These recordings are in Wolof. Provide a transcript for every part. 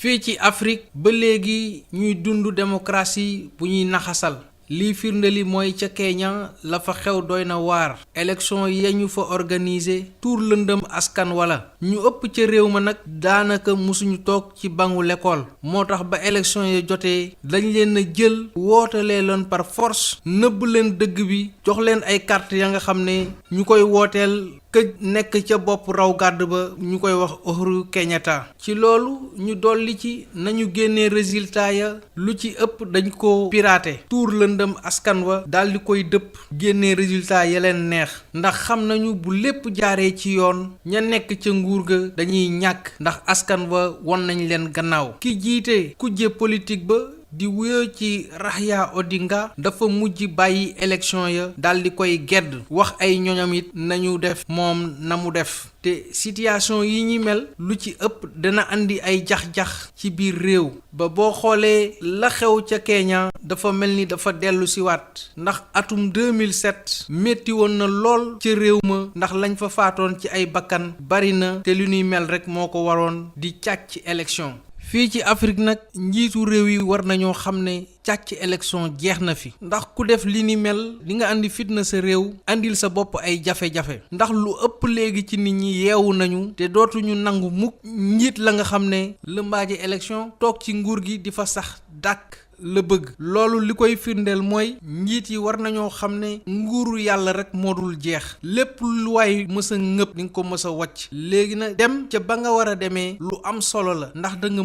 fii ci Afrique ba léegi ñuy dund démocratie bu ñuy naxasal lii firnde li mooy ca Kenya la fa xew doy na waar élection ya ñu fa organiser tuur lëndëm askan wala ñu ëpp ca réew ma nag daanaka musuñu toog ci bangu l'école moo tax ba élection ya jotee dañ leen a jël wootalee leen par force nëbb leen dëgg bi jox leen ay carte ya nga xam ne ñu koy wooteel këj nekk ca bopp raw gàdd ba ñu koy wax Uhuru Kenyatta ci loolu ñu dolli ci nañu génnee résultat ya lu ci ëpp dañ ko piraté tuur lëndëm askan wa daldi koy dëpp génnee résultat ya leen neex ndax xam nañu bu lépp jaaree ci yoon ña nekk ca nguur ga dañuy ñàkk ndax askan wa won nañ leen gannaaw ki jiite kujje politique ba di wuyoo ci Raila Odinga dafa mujj bàyyi élection ya daldi koy gedd wax ay ñoñam it nañu def moom na mu def te situation yi ñi mel lu ci ëpp dana andi ay jax-jax ci biir réew ba boo xoolee la xew ca Kenya dafa mel ni dafa dellu si waat ndax atum 2007 metti woon na lool ca réew ma ndax lañ fa faatoon ci ay bakkan bari na te lu ñuy mel rekk moo ko waroon di càcc élection fii ci Afrique nag njiitu réew yi war nañoo xam ne càcc élection jeex na fi ndax ku def li ni mel di nga andi fitna sa réew andil sa bopp ay jafe-jafe ndax lu ëpp léegi ci nit ñi yeewu nañu te dootuñu nangu mukk njiit la nga xam ne lëmbaaje élection toog ci nguur gi di fa sax dàkk la bëgg loolu li koy firndeel mooy njiit yi war nañoo xam ne nguuru yàlla rek moo dul jeex lépp lu waay mës a ngëpp di nga ko mës a wàcc léegi nag dem ca ba nga war a demee lu am solo la ndax da nga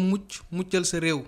muccal sa réew